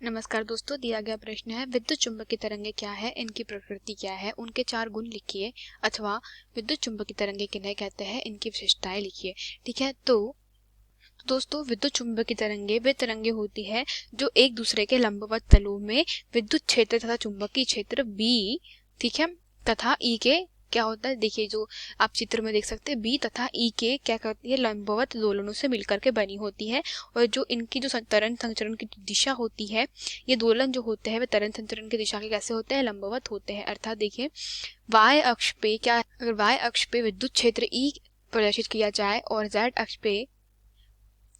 नमस्कार दोस्तों, दिया गया प्रश्न है विद्युत चुंबकीय तरंगे क्या है, इनकी प्रकृति क्या है, उनके 4 गुण लिखिए अथवा विद्युत चुंबकीय तरंगे किन्हें कहते हैं, इनकी विशेषताएं लिखिए। ठीक है, तो दोस्तों विद्युत चुंबकीय तरंगे वे तरंगे होती है जो एक दूसरे के लंबवत तलों में विद्युत क्षेत्र तथा चुंबकीय क्षेत्र बी, ठीक है, तथा ई के क्या होता है, देखिए जो आप चित्र में देख सकते हैं, बी तथा ई के क्या करती है, लंबवत दोलनों से मिलकर के बनी होती है। और जो इनकी जो तरंग संचरण की दिशा होती है, ये दोलन जो होते हैं वे तरंग संचरण की दिशा के कैसे होते हैं, लंबवत होते हैं। अर्थात देखिए वाय अक्ष पे क्या, अगर वाय अक्ष पे विद्युत क्षेत्र ई प्रदर्शित किया जाए और जेड अक्ष पे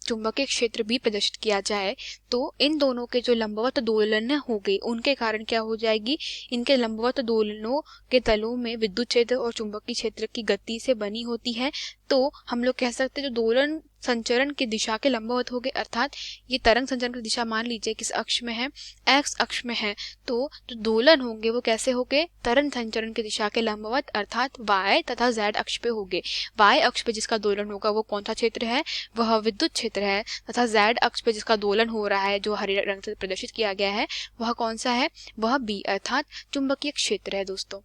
चुंबकीय क्षेत्र भी प्रदर्शित किया जाए, तो इन दोनों के जो लंबवत दोलन हो गए उनके कारण क्या हो जाएगी, इनके लंबवत दोलनों के तलों में विद्युत क्षेत्र और चुंबकीय क्षेत्र की गति से बनी होती है। तो हम लोग कह सकते हैं जो दोलन संचरण की दिशा के लंबवत हो गए, अर्थात ये तरंग संचरण की दिशा मान लीजिए किस अक्ष में है, एक्स अक्ष में है, तो जो दोलन होंगे वो कैसे होंगे, तरंग संचरण की दिशा के लंबवत, अर्थात वाय तथा जेड अक्ष पे होंगे। वाय अक्ष पे जिसका दोलन होगा वो कौन सा क्षेत्र है, वह विद्युत क्षेत्र है, तथा जेड अक्ष पे जिसका दोलन हो रहा है जो हरे रंग से प्रदर्शित किया गया है वह कौन सा है, वह बी अर्थात चुंबकीय क्षेत्र है दोस्तों।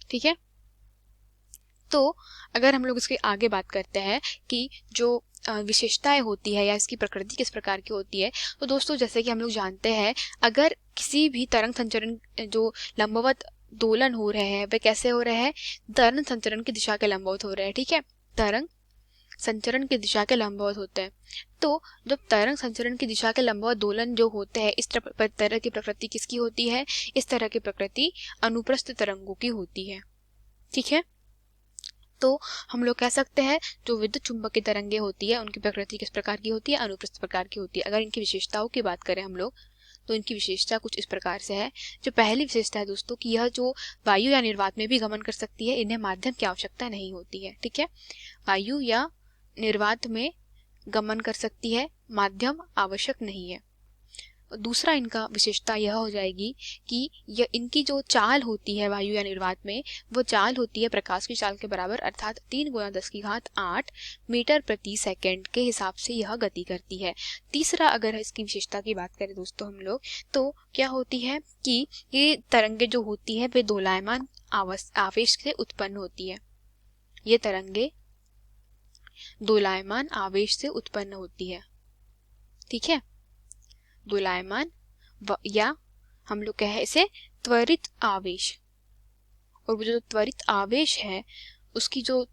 ठीक है, तो अगर हम लोग इसके आगे बात करते हैं कि जो विशेषताएं होती है या इसकी प्रकृति किस प्रकार की होती है, तो दोस्तों जैसे कि हम लोग जानते हैं, अगर किसी भी तरंग संचरण जो लंबवत दोलन हो रहे हैं वे कैसे हो रहे हैं, तरंग संचरण की दिशा के लंबवत हो रहे हैं। ठीक है, तरंग संचरण की दिशा के लंबवत होते हैं। तो जब तरंग संचरण की दिशा के लंबवत दोलन जो होते हैं, इस तरह की प्रकृति किसकी होती है, इस तरह की प्रकृति अनुप्रस्थ तरंगों की होती है। ठीक है, तो हम लोग कह सकते हैं जो विद्युत चुंबकीय तरंगे होती है उनकी प्रकृति किस प्रकार की होती है, अनुप्रस्थ प्रकार की होती है। अगर इनकी विशेषताओं की बात करें हम लोग, तो इनकी विशेषता कुछ इस प्रकार से है। जो पहली विशेषता है दोस्तों कि यह जो वायु या निर्वात में भी गमन कर सकती है, इन्हें माध्यम की आवश्यकता नहीं होती है। ठीक है, वायु या निर्वात में गमन कर सकती है, माध्यम आवश्यक नहीं है। दूसरा इनका विशेषता यह हो जाएगी कि यह इनकी जो चाल होती है वायु या निर्वात में, वो चाल होती है प्रकाश की चाल के बराबर, अर्थात 3 × 10⁸ मीटर प्रति सेकंड के हिसाब से यह गति करती है। तीसरा अगर इसकी विशेषता की बात करें दोस्तों हम लोग, तो क्या होती है कि ये तरंगे जो होती है वे दोलायमान आवेश से उत्पन्न होती है। ये तरंगे दोलायमान आवेश से उत्पन्न होती है। ठीक है, दोलायमान या हम लोग कहें इसे त्वरित आवेश, और वो जो त्वरित आवेश है उसकी जो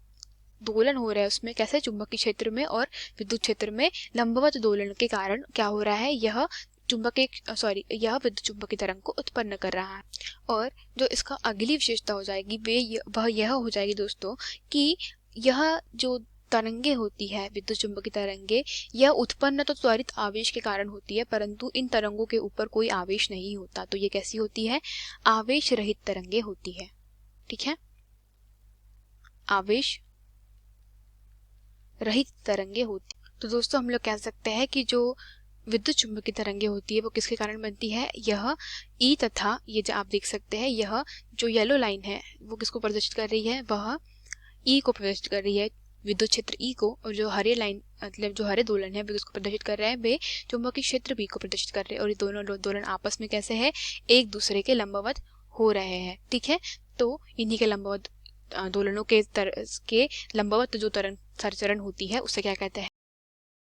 दोलन हो रहा है उसमें कैसे, चुंबकीय क्षेत्र में और विद्युत क्षेत्र में लंबवत दोलन के कारण क्या हो रहा है, यह यह विद्युत चुंबकीय तरंग को उत्पन्न कर रहा है। और जो इसका अगली विशेषता हो जाएगी वह यह हो जाएगी दोस्तों कि यह जो तरंगे होती है विद्युत चुंबकीय तरंगे, यह उत्पन्न तो त्वरित आवेश के कारण होती है, परंतु इन तरंगों के ऊपर कोई आवेश नहीं होता। तो ये कैसी होती है, आवेश रहित तरंगे होती है। ठीक है, आवेश रहित तरंगे होती। तो दोस्तों हम लोग कह सकते हैं कि जो विद्युत चुंबकीय तरंगे होती है वो किसके कारण बनती है, यह ई तथा ये जो आप देख सकते हैं, यह जो येलो लाइन है वो किसको प्रदर्शित कर रही है, वह ई को प्रदर्शित कर रही है, विद्युत क्षेत्र ई को, और जो हरे लाइन मतलब जो हरे दोलन है वे किसको प्रदर्शित कर रहे हैं, वे चुंबकीय क्षेत्र बी को प्रदर्शित कर रहे हैं। और ये दोनों दोलन आपस में कैसे है, एक दूसरे के लंबवत हो रहे हैं। ठीक है, तो इन्हीं के लंबवत दोलनों के लंबवत जो तरंग संचरण होती है उसे क्या कहते हैं,